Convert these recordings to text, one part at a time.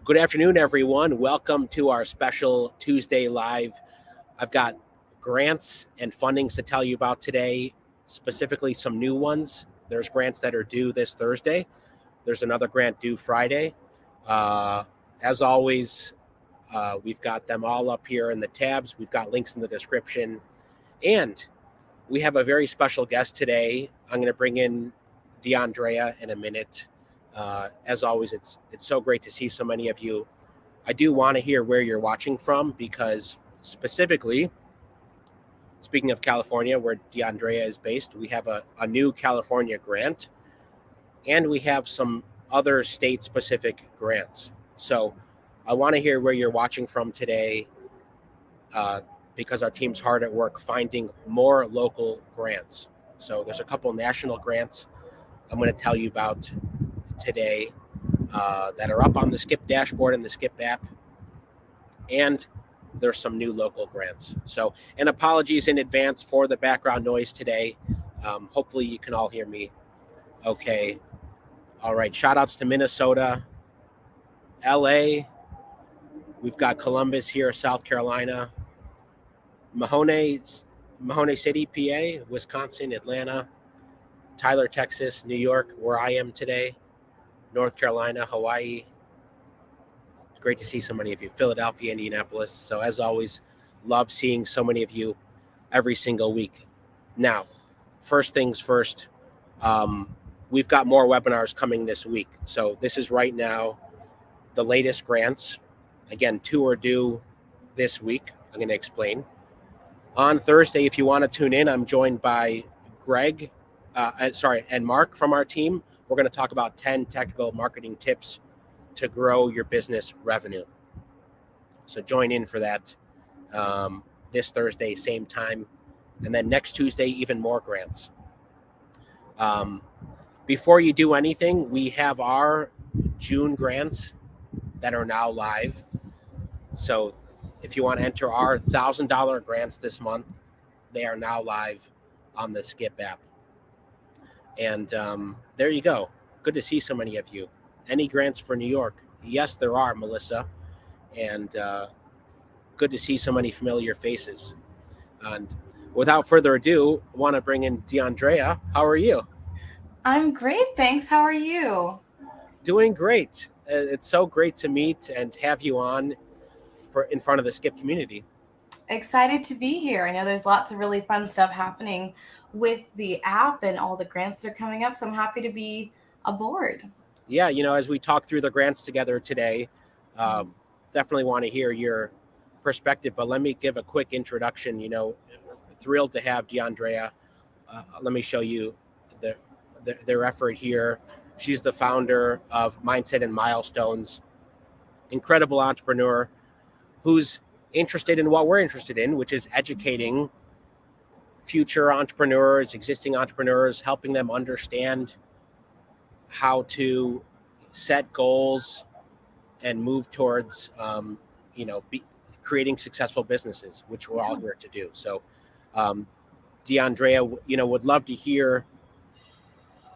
Good afternoon, everyone. Welcome to our special Tuesday Live. I've got grants and fundings to tell you about today, specifically some new ones. There's grants that are due this Thursday. There's another grant due Friday. Uh, as always, we've got them all up here in the tabs. We've got links in the description. And we have a very special guest today. I'm going to bring in Diondraya in a minute. As always, it's so great to see so many of you. I do want to hear where you're watching from because specifically, speaking of California, where Diondraya is based, we have a new California grant, and we have some other state-specific grants. So I want to hear where you're watching from today because our team's hard at work finding more local grants. So there's a couple national grants I'm going to tell you about today that are up on the Skip dashboard and the Skip app, and there's some new local grants. So, and apologies in advance for the background noise today. Hopefully you can all hear me okay. All right, shout outs to Minnesota, LA, we've got Columbus here, South Carolina, Mahone City, PA, Wisconsin, Atlanta, Tyler, Texas, New York, where I am today, North Carolina, Hawaii. Great to see so many of you. Philadelphia, Indianapolis. So as always, love seeing so many of you every single week. Now, first things first, we've got more webinars coming this week. So this is right now the latest grants. Again, 2 are due this week. I'm going to explain. On Thursday, if you want to tune in, I'm joined by Greg, and Mark from our team. We're going to talk about 10 technical marketing tips to grow your business revenue. So join in for that this Thursday, same time. And then next Tuesday, even more grants. Before you do anything, we have our June grants that are now live. So if you want to enter our $1,000 grants this month, they are now live on the Skip app. And there you go. Good to see so many of you. Any grants for New York? Yes, there are, Melissa. And good to see so many familiar faces. And without further ado, I want to bring in Diondraya. How are you? I'm great, thanks. How are you? Doing great. It's so great to meet and have you on in front of the Skip community. Excited to be here. I know there's lots of really fun stuff happening with the app and all the grants that are coming up, so I'm happy to be aboard. Yeah, as we talk through the grants together today, definitely want to hear your perspective, but let me give a quick introduction. Thrilled to have Diondraya. Let me show you their effort here. She's the founder of Mindset Milestones, incredible entrepreneur who's interested in what we're interested in, which is educating future entrepreneurs, existing entrepreneurs, helping them understand how to set goals and move towards, creating successful businesses, which we're all here to do. So, Diondraya, would love to hear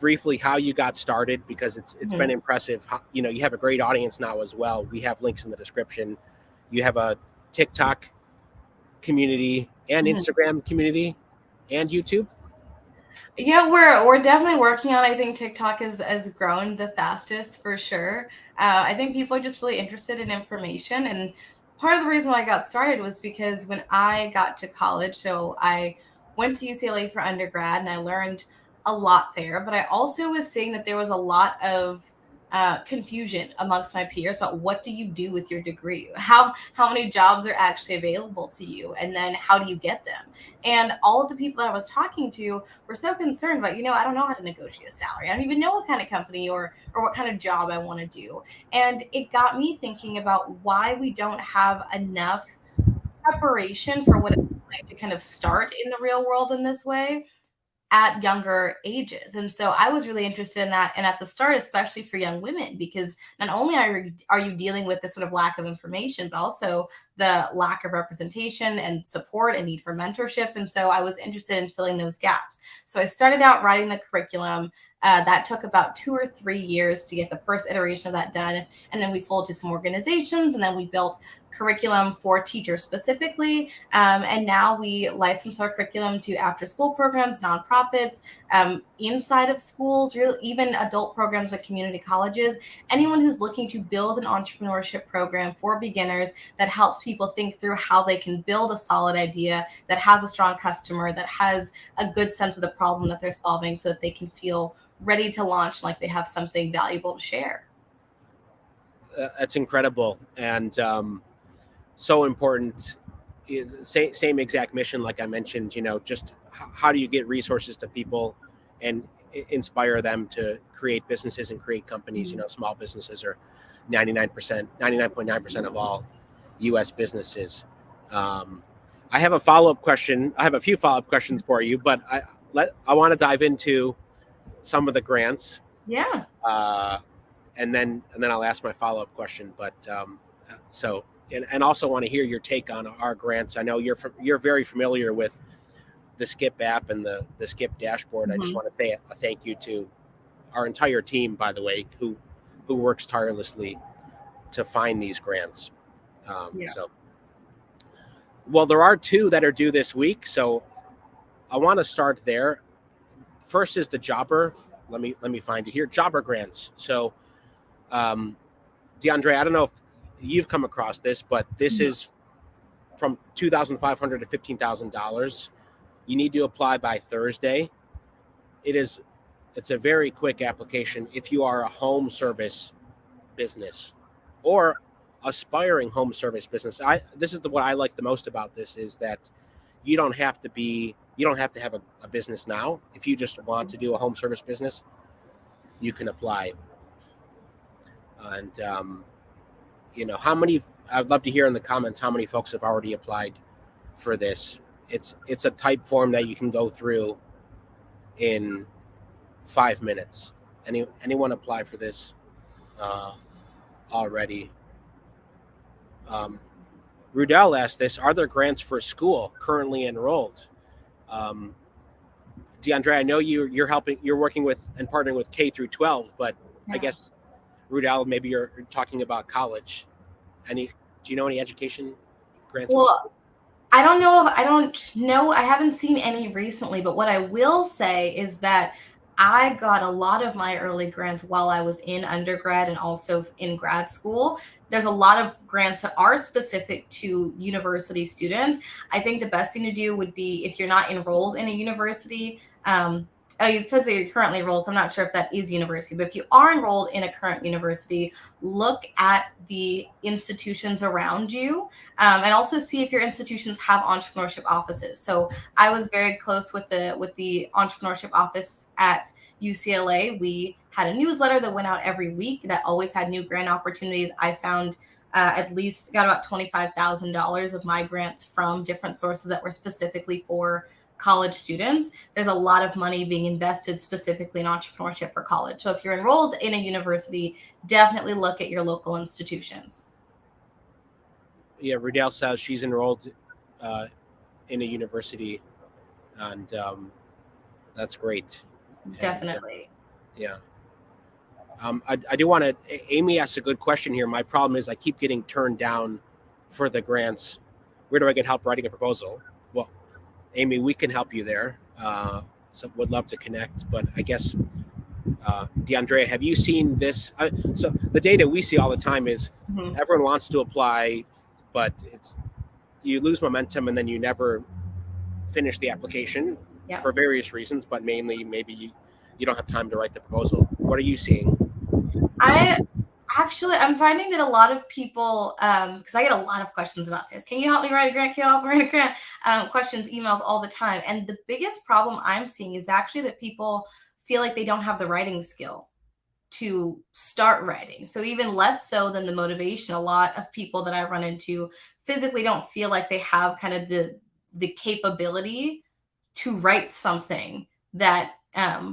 briefly how you got started, because it's been impressive. You have a great audience now as well. We have links in the description. You have a TikTok community and Instagram community and YouTube. Yeah, we're definitely working on. I think TikTok has grown the fastest for sure. I think people are just really interested in information, and part of the reason why I got started was because when I got to college, so I went to UCLA for undergrad and I learned a lot there, but I also was seeing that there was a lot of confusion amongst my peers about what do you do with your degree, how many jobs are actually available to you, and then how do you get them. And all of the people that I was talking to were so concerned about, I don't know how to negotiate a salary, I don't even know what kind of company or what kind of job I want to do. And it got me thinking about why we don't have enough preparation for what it's like to kind of start in the real world in this way at younger ages. And so I was really interested in that. And at the start, especially for young women, because not only are you dealing with this sort of lack of information, but also the lack of representation and support and need for mentorship. And so I was interested in filling those gaps. So I started out writing the curriculum, That took about 2 or 3 years to get the first iteration of that done. And then we sold to some organizations, and then we built curriculum for teachers specifically. And now we license our curriculum to after school programs, nonprofits, inside of schools, even adult programs like community colleges. Anyone who's looking to build an entrepreneurship program for beginners that helps people think through how they can build a solid idea that has a strong customer, that has a good sense of the problem that they're solving, so that they can feel ready to launch, like they have something valuable to share. That's incredible, and so important. Same exact mission, like I mentioned. Just how do you get resources to people and inspire them to create businesses and create companies? Small businesses are 99.9% of all U.S. businesses. I have a follow-up question. I have a few follow-up questions for you, but I want to dive into some of the grants. Yeah. And then I'll ask my follow-up question. But and also want to hear your take on our grants. I know you're very familiar with the Skip app and the Skip dashboard. I just want to say a thank you to our entire team, by the way, who works tirelessly to find these grants. Well, there are two that are due this week, so I want to start there. First is the Jobber. Let me find it here. Jobber grants. So, Diondraya, I don't know if you've come across this, but this is from $2,500 to $15,000. You need to apply by Thursday. It's a very quick application if you are a home service business or aspiring home service business. This is what I like the most about this, is that you don't have to have a business now. If you just want to do a home service business, you can apply. And how many? I'd love to hear in the comments how many folks have already applied for this. It's a type form that you can go through in 5 minutes. Anyone apply for this already? Rudell asked this: are there grants for school currently enrolled? Diondraya, I know you're working with and partnering with K through 12, but I guess Rudell, maybe you're talking about college. Do you know any education grants? Well, I don't know. I haven't seen any recently, but what I will say is that I got a lot of my early grants while I was in undergrad and also in grad school. There's a lot of grants that are specific to university students. I think the best thing to do would be, if you're not enrolled in a university, it says that you're currently enrolled, so I'm not sure if that is university, but if you are enrolled in a current university, look at the institutions around you, and also see if your institutions have entrepreneurship offices. So I was very close with the entrepreneurship office at UCLA. We had a newsletter that went out every week that always had new grant opportunities. I found at least got about $25,000 of my grants from different sources that were specifically for college students. There's a lot of money being invested specifically in entrepreneurship for college. So if you're enrolled in a university, definitely look at your local institutions. Yeah, Rudell says she's enrolled in a university, and that's great. Definitely. I do want to. Amy asked a good question here. My problem is I keep getting turned down for the grants. Where do I get help writing a proposal? Well, Amy, we can help you there. So would love to connect. But I guess, Diondraya, have you seen this? So the data we see all the time is everyone wants to apply, but you lose momentum and then you never finish the application for various reasons, but mainly maybe you don't have time to write the proposal. What are you seeing? I'm finding that a lot of people, because I get a lot of questions about this. Can you help me write a grant? Can you help me write a grant? Questions, emails all the time. And the biggest problem I'm seeing is actually that people feel like they don't have the writing skill to start writing. So even less so than the motivation, a lot of people that I run into physically don't feel like they have kind of the capability to write something that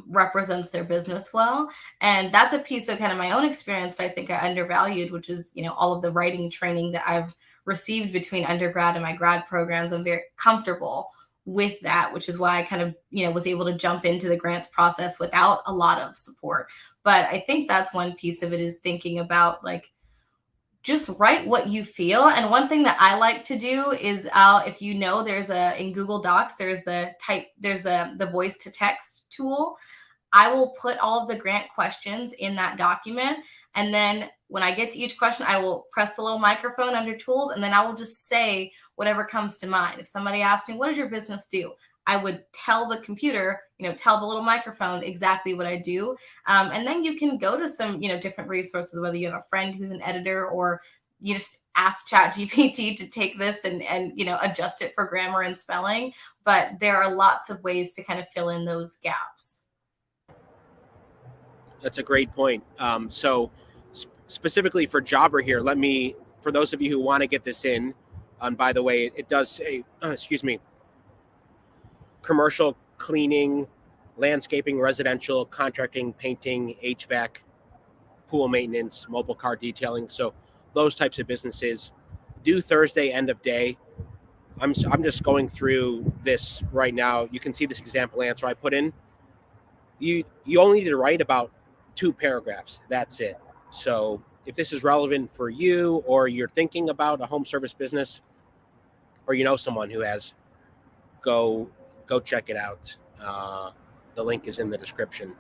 represents their business well. And that's a piece of kind of my own experience that I think I undervalued, which is, all of the writing training that I've received between undergrad and my grad programs. I'm very comfortable with that, which is why I kind of, was able to jump into the grants process without a lot of support. But I think that's one piece of it, is thinking about like, just write what you feel. And one thing that I like to do is, if there's in Google Docs, there's the voice to text tool. I will put all of the grant questions in that document. And then when I get to each question, I will press the little microphone under tools, and then I will just say whatever comes to mind. If somebody asks me, what does your business do? I would tell the computer, tell the little microphone exactly what I do. And then you can go to some, different resources, whether you have a friend who's an editor, or you just ask ChatGPT to take this and adjust it for grammar and spelling. But there are lots of ways to kind of fill in those gaps. That's a great point. So specifically for Jobber here, for those of you who want to get this in, and by the way, it does say, commercial cleaning, landscaping, residential, contracting, painting, HVAC, pool maintenance, mobile car detailing. So those types of businesses, due Thursday, end of day. I'm just going through this right now. You can see this example answer I put in. You only need to write about 2 paragraphs. That's it. So if this is relevant for you, or you're thinking about a home service business, or someone who has, go check it out. The link is in the description.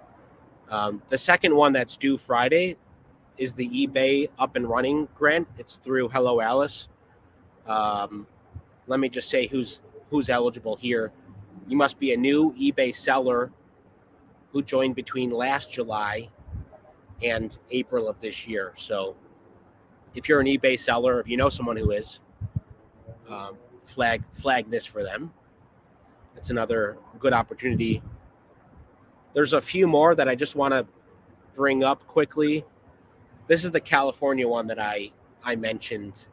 The second one that's due Friday is the eBay Up and Running grant. It's through Hello Alice. Let me just say who's eligible here. You must be a new eBay seller who joined between last July and April of this year. So if you're an eBay seller, if you know someone who is, flag this for them. It's another good opportunity. There's a few more that I just want to bring up quickly. This is the California one that I mentioned.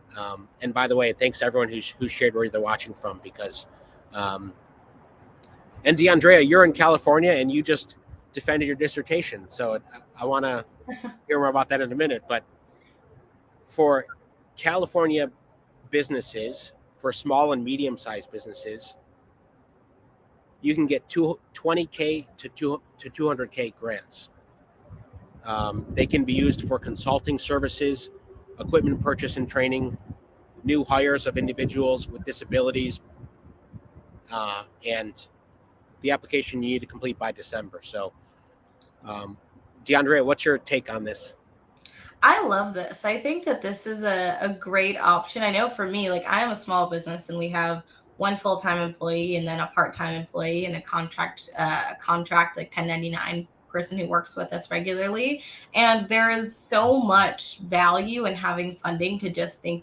And by the way, thanks to everyone who shared where they're watching from, because, and Diondraya, you're in California and you just defended your dissertation. So I want to hear more about that in a minute. But for California businesses, for small and medium-sized businesses, you can get $20K to $200K grants. They can be used for consulting services, equipment purchase and training, new hires of individuals with disabilities, and the application you need to complete by December. So, Diondraya, what's your take on this? I love this. I think that this is a great option. I know for me, like, I am a small business and we have one full-time employee and then a part-time employee and a contract like 1099 person who works with us regularly. And there is so much value in having funding to just think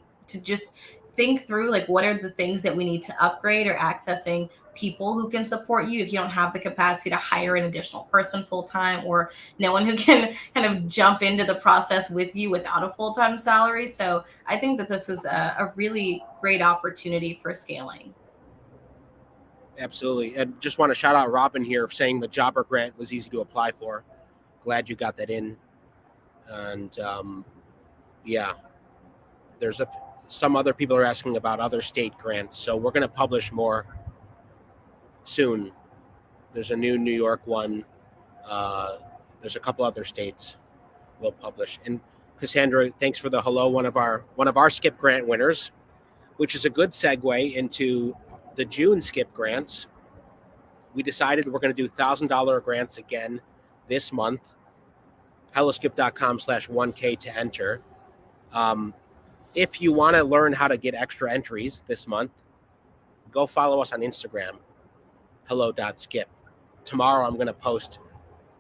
through, like, what are the things that we need to upgrade, or accessing people who can support you if you don't have the capacity to hire an additional person full-time, or no one who can kind of jump into the process with you without a full-time salary. So I think that this is a really great opportunity for scaling. Absolutely. And just want to shout out Robin here for saying the Jobber grant was easy to apply for. Glad you got that in. And yeah, there's some other people are asking about other state grants. So we're going to publish more soon. There's a new New York one. There's a couple other states we'll publish. And Cassandra, thanks for the hello, one of our Skip grant winners, which is a good segue into the June Skip grants. We decided we're going to do $1,000 grants again this month. helloskip.com/1K to enter. If you want to learn how to get extra entries this month, go follow us on Instagram, hello.skip. Tomorrow I'm going to post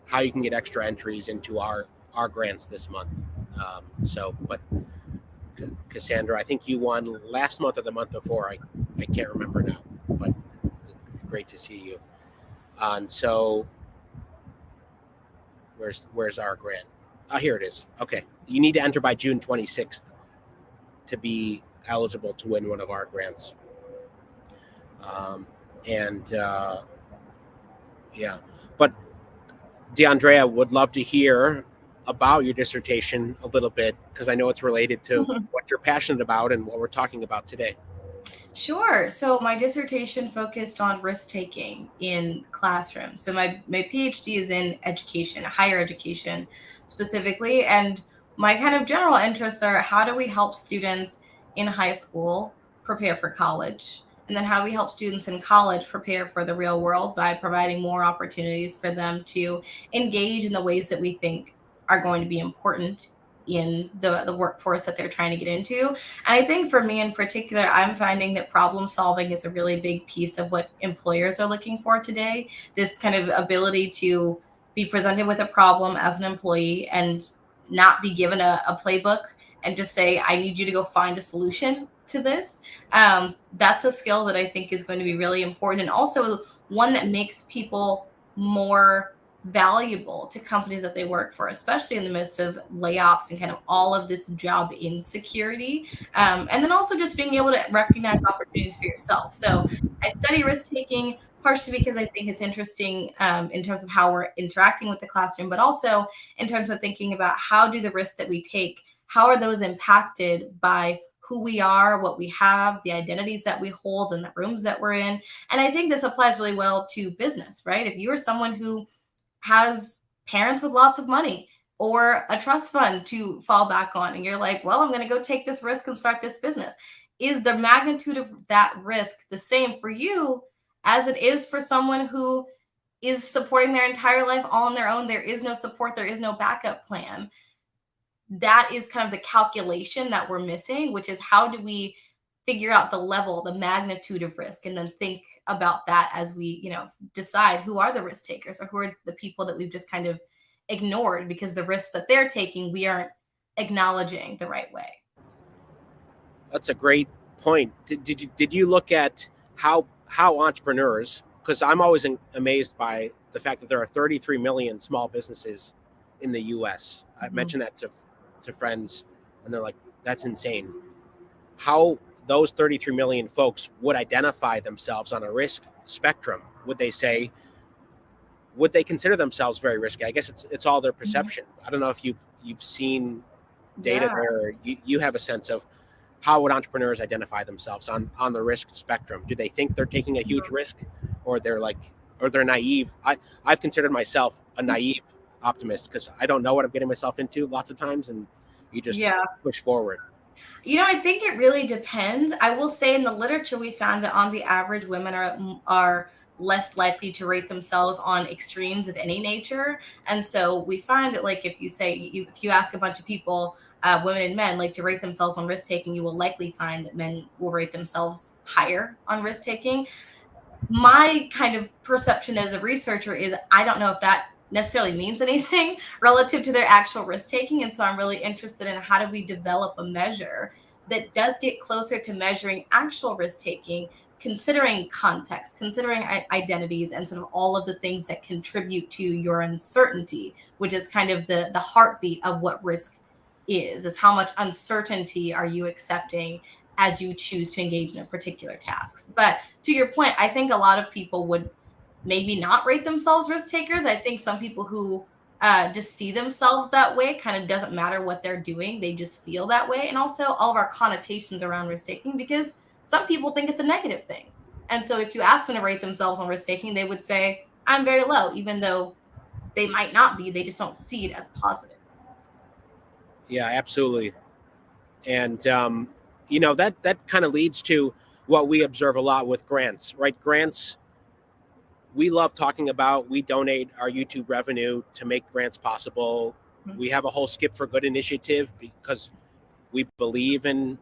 how you can get extra entries into our grants this month. But Cassandra, I think you won last month or the month before. I can't remember now, but great to see you. And so where's our grant? Oh, here it is. Okay. You need to enter by June 26th to be eligible to win one of our grants. Yeah, but Diondraya, would love to hear about your dissertation a little bit, because I know it's related to what you're passionate about and what we're talking about today. Sure. So my dissertation focused on risk taking in classrooms. So my PhD is in education, higher education specifically. And my kind of general interests are how do we help students in high school prepare for college? And then how do we help students in college prepare for the real world by providing more opportunities for them to engage in the ways that we think are going to be important in the workforce that they're trying to get into. And I think for me in particular, I'm finding that problem solving is a really big piece of what employers are looking for today. This kind of ability to be presented with a problem as an employee and not be given a playbook and just say, I need you to go find a solution to this. That's a skill that I think is going to be really important, and also one that makes people more valuable to companies that they work for, especially in the midst of layoffs and kind of all of this job insecurity. And then also just being able to recognize opportunities for yourself. So I study risk taking partially because I think it's interesting in terms of how we're interacting with the classroom, but also in terms of thinking about how do the risks that we take, how are those impacted by who we are, what we have, the identities that we hold, and the rooms that we're in. And I think this applies really well to business, right? If you are someone who has parents with lots of money or a trust fund to fall back on, and you're like, well, I'm going to go take this risk and start this business. Is the magnitude of that risk the same for you as it is for someone who is supporting their entire life all on their own? There is no support, there is no backup plan. That is kind of the calculation that we're missing, which is how do we figure out the level, the magnitude of risk, and then think about that as we, decide who are the risk takers or who are the people that we've just kind of ignored because the risks that they're taking, we aren't acknowledging the right way. That's a great point. Did you look at how entrepreneurs? Because I'm always amazed by the fact that there are 33 million small businesses in the U.S. I've Mhm. mentioned that to friends, and they're like, "That's insane." How those 33 million folks would identify themselves on a risk spectrum? Would they consider themselves very risky? I guess it's all their Mhm. perception. I don't know if you've seen data Yeah. there. Or you have a sense of how would entrepreneurs identify themselves on the risk spectrum? Do they think they're taking a huge risk, or they're naive? I've considered myself a naive optimist because I don't know what I'm getting myself into lots of times, and you just Yeah. push forward. I think it really depends. I will say in the literature, we found that on the average, women are less likely to rate themselves on extremes of any nature. And so we find that, like, if you ask a bunch of people, women and men, like to rate themselves on risk taking, you will likely find that men will rate themselves higher on risk taking. My kind of perception as a researcher is I don't know if that necessarily means anything relative to their actual risk taking. And so I'm really interested in how do we develop a measure that does get closer to measuring actual risk taking, considering context, considering identities, and sort of all of the things that contribute to your uncertainty, which is kind of the heartbeat of what risk is how much uncertainty are you accepting as you choose to engage in a particular task. But to your point, I think a lot of people would maybe not rate themselves risk takers. I think some people who just see themselves that way, kind of doesn't matter what they're doing, they just feel that way. And also all of our connotations around risk taking, because some people think it's a negative thing. And so if you ask them to rate themselves on risk taking, they would say, I'm very low, even though they might not be, they just don't see it as positive. Yeah, absolutely. And that kind of leads to what we observe a lot with grants, right? Grants we love talking about. We donate our YouTube revenue to make grants possible. Mhm. We have a whole Skip for Good initiative because we believe in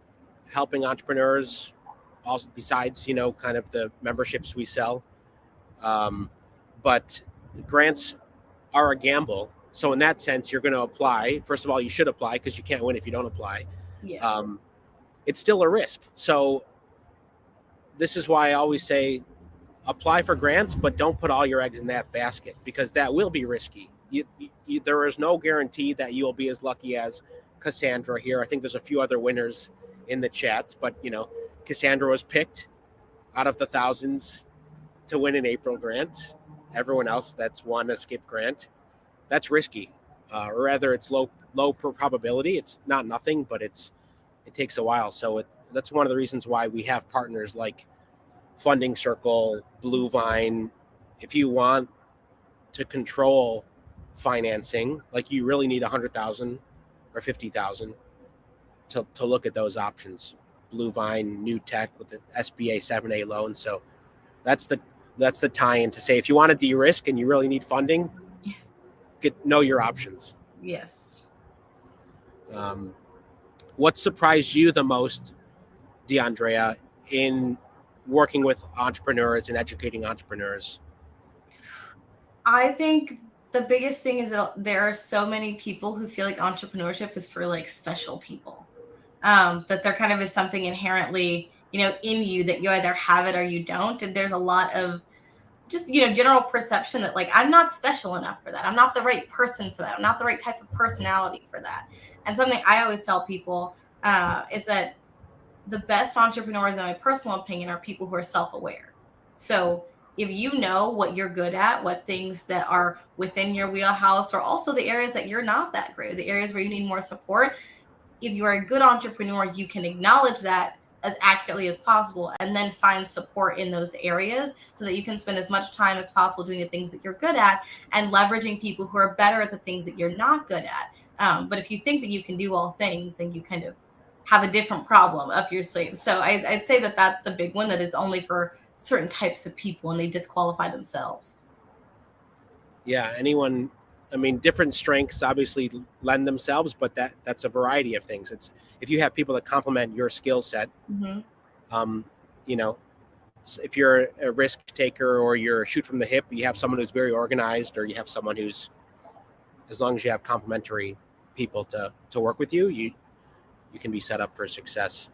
helping entrepreneurs. Also, besides kind of the memberships we sell, but grants are a gamble. So in that sense, you're going to apply. First of all, you should apply because you can't win if you don't apply. Yeah. Um, it's still a risk. So this is why I always say apply for grants, but don't put all your eggs in that basket because that will be risky. There is no guarantee that you will be as lucky as Cassandra here. I think there's a few other winners in the chats, but Cassandra was picked out of the thousands to win an April grant. Everyone else that's won a Skip grant, that's risky, or rather, it's low probability. It's not nothing, but it takes a while. So that's one of the reasons why we have partners like Funding Circle, Blue Vine. If you want to control financing, like you really need 100,000 or 50,000 to look at those options. Blue Vine, New Tech with the SBA 7A loan. So that's the tie-in to say if you want to de-risk and you really need funding, know your options. Yes. What surprised you the most, Diondraya, in working with entrepreneurs and educating entrepreneurs? I think the biggest thing is that there are so many people who feel like entrepreneurship is for like special people. That there kind of is something inherently, in you that you either have it or you don't. And there's a lot of just, general perception that like, I'm not special enough for that. I'm not the right person for that. I'm not the right type of personality for that. And something I always tell people is that the best entrepreneurs, in my personal opinion, are people who are self-aware. So if you know what you're good at, what things that are within your wheelhouse, or also the areas that you're not that great, the areas where you need more support, if you are a good entrepreneur, you can acknowledge that as accurately as possible and then find support in those areas so that you can spend as much time as possible doing the things that you're good at and leveraging people who are better at the things that you're not good at. But if you think that you can do all things, then you kind of have a different problem up your sleeve. So I'd say that that's the big one, that it's only for certain types of people and they disqualify themselves. Yeah, anyone, I mean, different strengths obviously lend themselves, but that's a variety of things. It's if you have people that complement your skill set, you know, if you're a risk taker or you're shoot from the hip, you have someone who's very organized, or you have someone who's, as long as you have complementary people to work with you, you can be set up for success.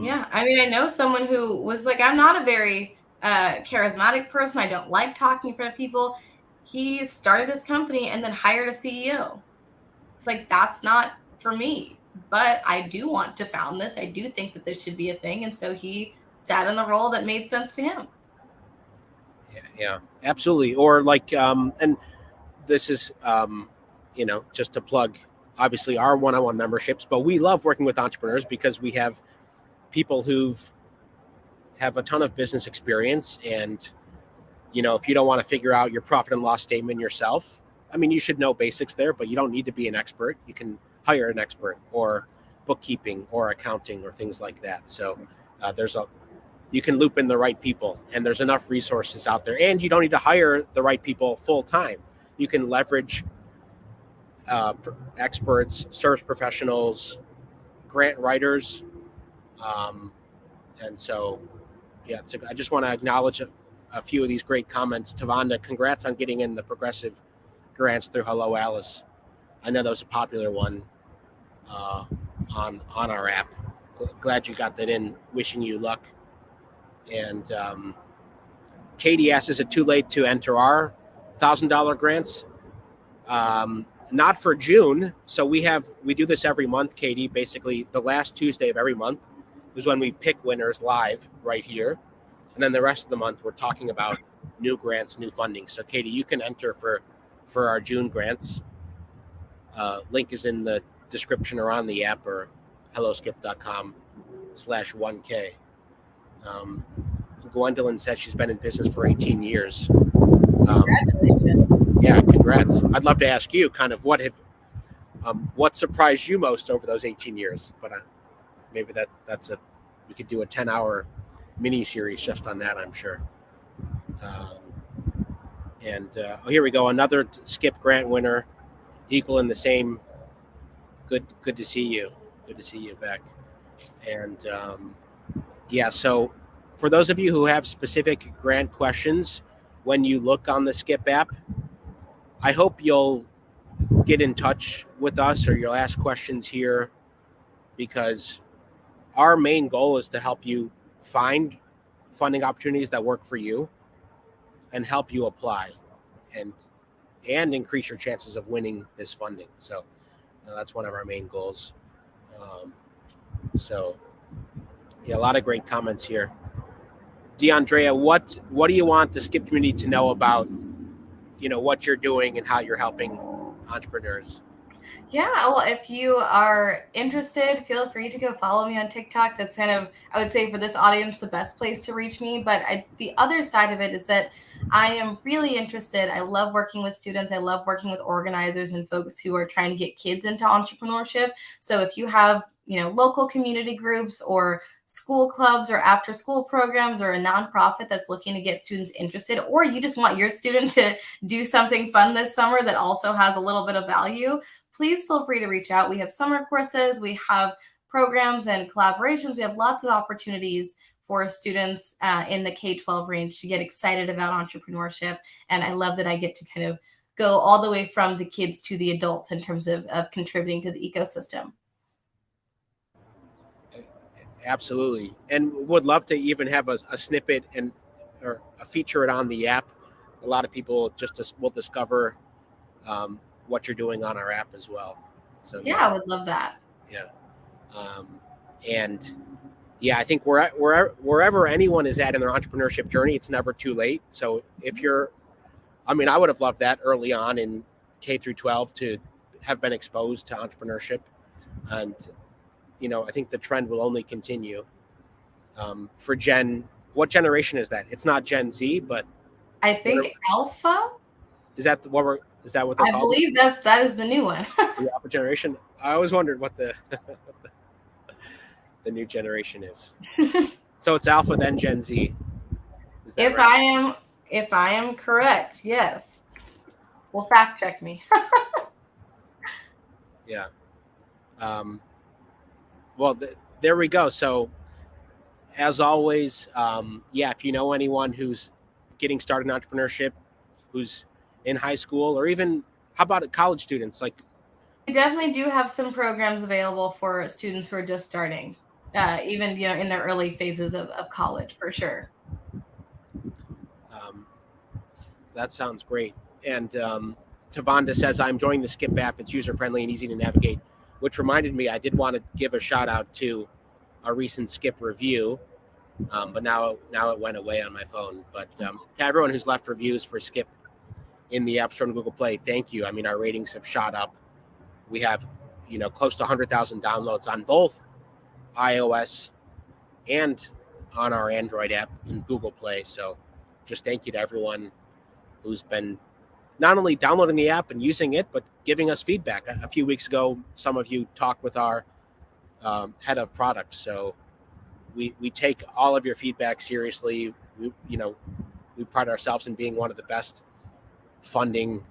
Yeah, I mean, I know someone who was like, I'm not a very charismatic person. I don't like talking in front of people. He started his company and then hired a CEO. It's like, that's not for me, but I do want to found this. I do think that this should be a thing. And so he sat in the role that made sense to him. Yeah, absolutely. Or like, and this is, just to plug, obviously, our one-on-one memberships, but we love working with entrepreneurs because we have people who've have a ton of business experience. And, if you don't want to figure out your profit and loss statement yourself, I mean, you should know basics there, but you don't need to be an expert. You can hire an expert, or bookkeeping or accounting or things like that. So you can loop in the right people, and there's enough resources out there, and you don't need to hire the right people full time. You can leverage experts, service professionals, grant writers. And so, yeah, I just want to acknowledge a few of these great comments. Tavanda, congrats on getting in the progressive grants through Hello Alice. I know that was a popular one on our app. Glad you got that in. Wishing you luck. And Katie asks, is it too late to enter our $1,000 grants? Not for June. So we do this every month, Katie. Basically, the last Tuesday of every month is when we pick winners live right here. And then the rest of the month, we're talking about new grants, new funding. So Katie, you can enter for our June grants. Link is in the description or on the app, or helloskip.com/1K. Gwendolyn says she's been in business for 18 years. Yeah, congrats. I'd love to ask you kind of what surprised you most over those 18 years, but maybe we could do a 10-hour mini series just on that, I'm sure. Here we go. Another Skip grant winner, equal in the same. Good to see you. Good to see you back. And so for those of you who have specific grant questions, when you look on the Skip app, I hope you'll get in touch with us, or you'll ask questions here, because our main goal is to help you find funding opportunities that work for you and help you apply and increase your chances of winning this funding. So that's one of our main goals. A lot of great comments here. Diondraya, what do you want the Skip community to know about, what you're doing and how you're helping entrepreneurs? Yeah, well, if you are interested, feel free to go follow me on TikTok. That's kind of, I would say, for this audience, the best place to reach me. But the other side of it is that I am really interested. I love working with students. I love working with organizers and folks who are trying to get kids into entrepreneurship. So if you have, local community groups or school clubs or after school programs or a nonprofit that's looking to get students interested, or you just want your student to do something fun this summer that also has a little bit of value, please feel free to reach out. We have summer courses, we have programs and collaborations. We have lots of opportunities for students in the K-12 range to get excited about entrepreneurship. And I love that I get to kind of go all the way from the kids to the adults in terms of contributing to the ecosystem. Absolutely. And would love to even have a snippet or a feature it on the app. A lot of people will discover what you're doing on our app as well. So yeah, I would love that. Yeah. And yeah, I think wherever anyone is at in their entrepreneurship journey, it's never too late. So if I would have loved that early on in K through 12 to have been exposed to entrepreneurship. And, I think the trend will only continue. What generation is that? It's not Gen Z, but I think Alpha. Is that what they're called? I believe that is the new one. The Alpha generation. I always wondered what the the new generation is. So it's Alpha then Gen Z. Is that right? If I am correct, yes. Well, fact check me. Yeah. Well, there we go. So, as always, if you know anyone who's getting started in entrepreneurship, who's in high school, or even how about college students? Like, we definitely do have some programs available for students who are just starting, even in their early phases of college, for sure. That sounds great. And Tavanda says, I'm enjoying the Skip app. It's user-friendly and easy to navigate, which reminded me, I did want to give a shout out to a recent Skip review, but now it went away on my phone. But to everyone who's left reviews for Skip in the App Store and Google Play, thank you. I mean, our ratings have shot up. We have, close to 100,000 downloads on both iOS and on our Android app in Google Play. So just thank you to everyone who's been not only downloading the app and using it, but giving us feedback. A few weeks ago, some of you talked with our head of product. So we take all of your feedback seriously. We pride ourselves in being one of the best funding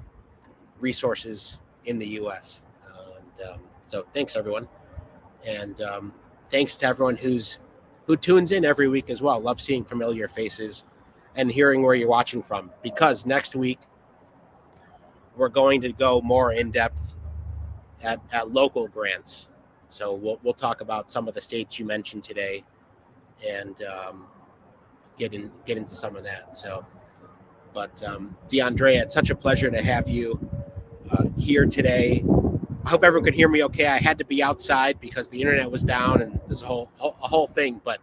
resources in the U.S. So thanks, everyone. And thanks to everyone who tunes in every week as well. Love seeing familiar faces and hearing where you're watching from, because next week we're going to go more in depth at local grants. So we'll talk about some of the states you mentioned today and get into some of that. So, but Diondraya, it's such a pleasure to have you here today. I hope everyone could hear me okay. I had to be outside because the internet was down and there's a whole thing, but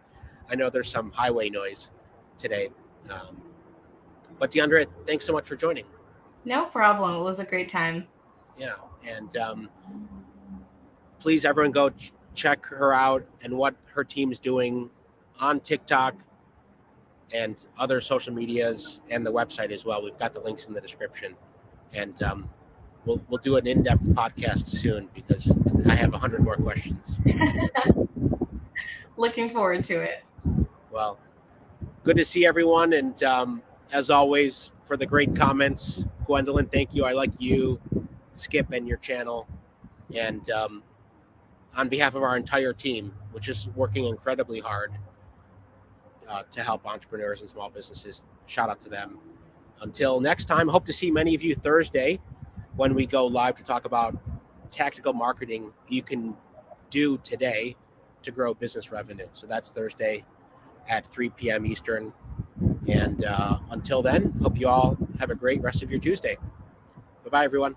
I know there's some highway noise today. But Diondraya, thanks so much for joining. No problem. It was a great time. Yeah. And please, everyone, go check her out and what her team's doing on TikTok and other social medias and the website as well. We've got the links in the description. And we'll do an in-depth podcast soon because I have 100 more questions. Looking forward to it. Well, good to see everyone. And as always, for the great comments, Gwendolyn, thank you. I like you, Skip, and your channel. And on behalf of our entire team, which is working incredibly hard to help entrepreneurs and small businesses, shout out to them. Until next time, hope to see many of you Thursday when we go live to talk about tactical marketing you can do today to grow business revenue. So that's Thursday at 3 p.m. Eastern. And until then, hope you all have a great rest of your Tuesday. Bye-bye, everyone.